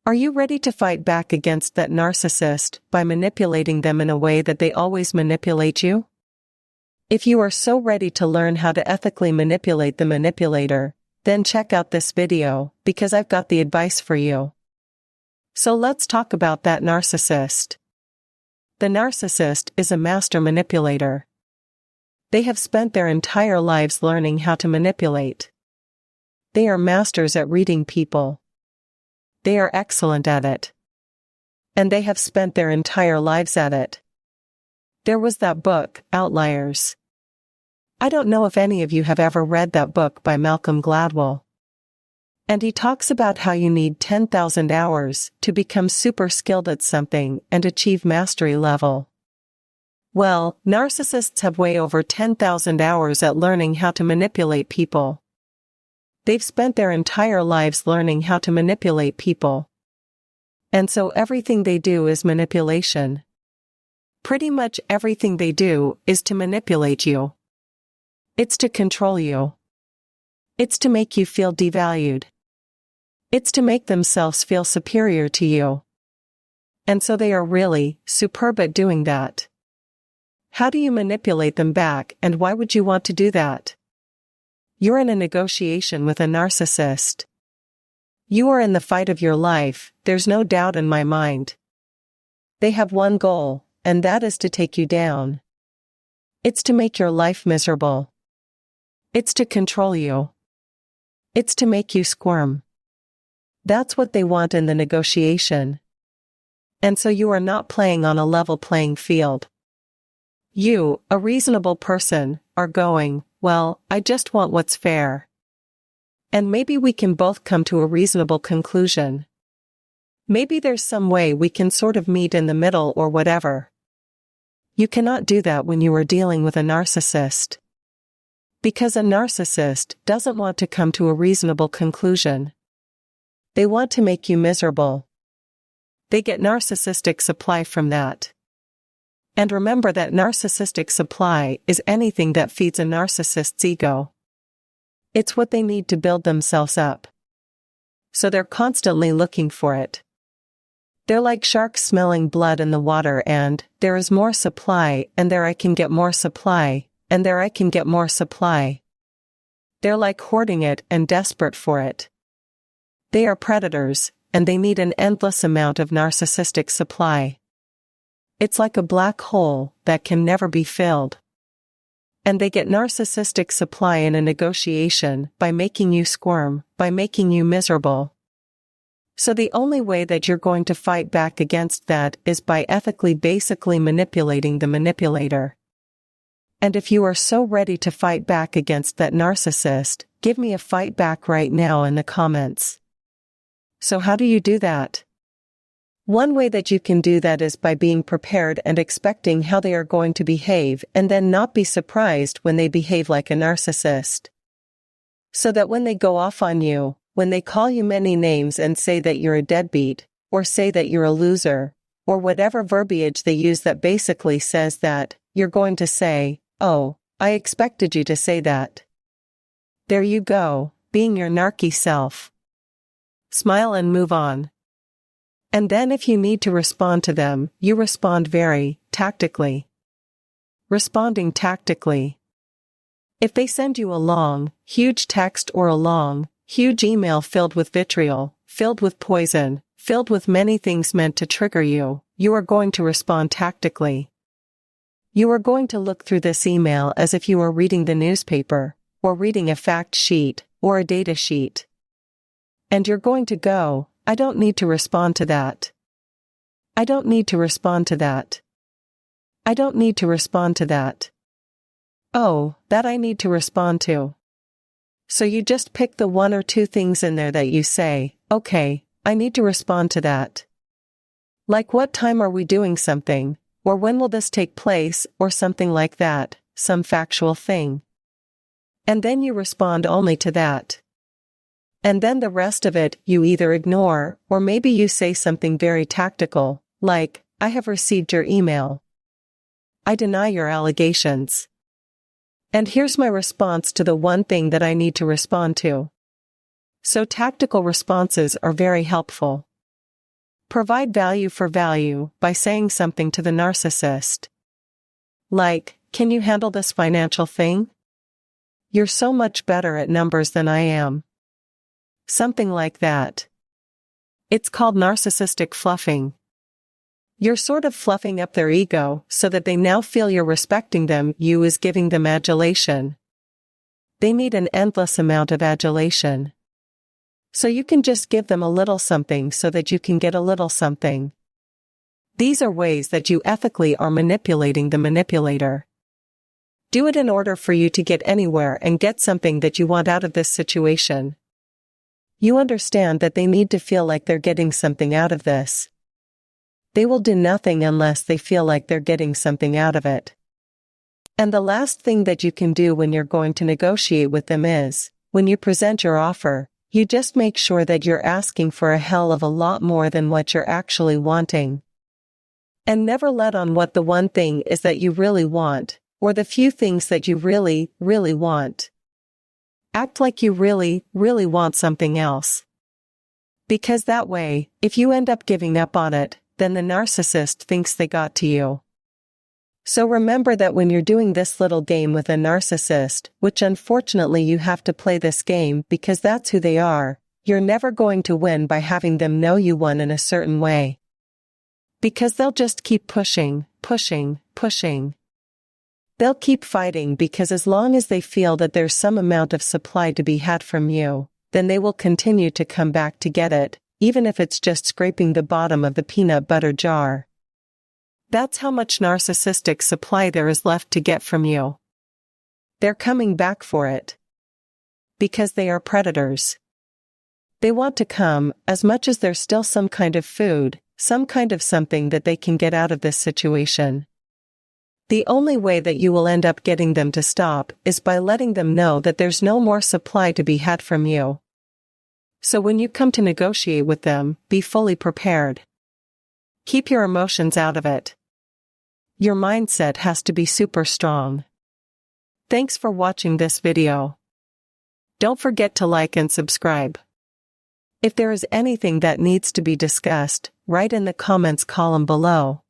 Are you ready to fight back against that narcissist by manipulating them in a way that they always manipulate you? If you are so ready to learn how to ethically manipulate the manipulator, then check out this video, because I've got the advice for you. So let's talk about that narcissist. The narcissist is a master manipulator. They have spent their entire lives learning how to manipulate. They are masters at reading people. They are excellent at it. And they have spent their entire lives at it. There was that book, Outliers. I don't know if any of you have ever read that book by Malcolm Gladwell. And he talks about how you need 10,000 hours to become super skilled at something and achieve mastery level. Well, narcissists have way over 10,000 hours at learning how to manipulate people. They've spent their entire lives learning how to manipulate people. And so everything they do is manipulation. Pretty much everything they do is to manipulate you. It's to control you. It's to make you feel devalued. It's to make themselves feel superior to you. And so they are really superb at doing that. How do you manipulate them back, and why would you want to do that? You're in a negotiation with a narcissist. You are in the fight of your life, there's no doubt in my mind. They have one goal, and that is to take you down. It's to make your life miserable. It's to control you. It's to make you squirm. That's what they want in the negotiation. And so you are not playing on a level playing field. You, a reasonable person, are going, well, I just want what's fair. And maybe we can both come to a reasonable conclusion. Maybe there's some way we can sort of meet in the middle or whatever. You cannot do that when you are dealing with a narcissist. Because a narcissist doesn't want to come to a reasonable conclusion. They want to make you miserable. They get narcissistic supply from that. And remember that narcissistic supply is anything that feeds a narcissist's ego. It's what they need to build themselves up. So they're constantly looking for it. They're like sharks smelling blood in the water, and there is more supply, and there I can get more supply, and there I can get more supply. They're like hoarding it and desperate for it. They are predators, and they need an endless amount of narcissistic supply. It's like a black hole that can never be filled. And they get narcissistic supply in a negotiation by making you squirm, by making you miserable. So the only way that you're going to fight back against that is by ethically basically manipulating the manipulator. And if you are so ready to fight back against that narcissist, give me a fight back right now in the comments. So how do you do that? One way that you can do that is by being prepared and expecting how they are going to behave, and then not be surprised when they behave like a narcissist. So that when they go off on you, when they call you many names and say that you're a deadbeat, or say that you're a loser, or whatever verbiage they use that basically says that, you're going to say, "Oh, I expected you to say that." There you go, being your narky self. Smile and move on. And then if you need to respond to them, you respond very tactically. Responding tactically. If they send you a long, huge text or a long, huge email filled with vitriol, filled with poison, filled with many things meant to trigger you, you are going to respond tactically. You are going to look through this email as if you were reading the newspaper, or reading a fact sheet, or a data sheet. And you're going to go, I don't need to respond to that. I don't need to respond to that. I don't need to respond to that. Oh, that I need to respond to. So you just pick the one or two things in there that you say, okay, I need to respond to that. Like what time are we doing something, or when will this take place, or something like that, some factual thing. And then you respond only to that. And then the rest of it you either ignore, or maybe you say something very tactical, like, I have received your email. I deny your allegations. And here's my response to the one thing that I need to respond to. So tactical responses are very helpful. Provide value for value by saying something to the narcissist. Like, can you handle this financial thing? You're so much better at numbers than I am. Something like that. It's called narcissistic fluffing. You're sort of fluffing up their ego so that they now feel you're respecting them. You is giving them adulation. They need an endless amount of adulation. So you can just give them a little something so that you can get a little something. These are ways that you ethically are manipulating the manipulator. Do it in order for you to get anywhere and get something that you want out of this situation. You understand that they need to feel like they're getting something out of this. They will do nothing unless they feel like they're getting something out of it. And the last thing that you can do when you're going to negotiate with them is, when you present your offer, you just make sure that you're asking for a hell of a lot more than what you're actually wanting. And never let on what the one thing is that you really want, or the few things that you really, really want. Act like you really, really want something else. Because that way, if you end up giving up on it, then the narcissist thinks they got to you. So remember that when you're doing this little game with a narcissist, which unfortunately you have to play this game because that's who they are, you're never going to win by having them know you won in a certain way. Because they'll just keep pushing, pushing, pushing. They'll keep fighting because as long as they feel that there's some amount of supply to be had from you, then they will continue to come back to get it, even if it's just scraping the bottom of the peanut butter jar. That's how much narcissistic supply there is left to get from you. They're coming back for it. Because they are predators. They want to come, as much as there's still some kind of food, some kind of something that they can get out of this situation. The only way that you will end up getting them to stop is by letting them know that there's no more supply to be had from you. So when you come to negotiate with them, be fully prepared. Keep your emotions out of it. Your mindset has to be super strong. Thanks for watching this video. Don't forget to like and subscribe. If there is anything that needs to be discussed, write in the comments column below.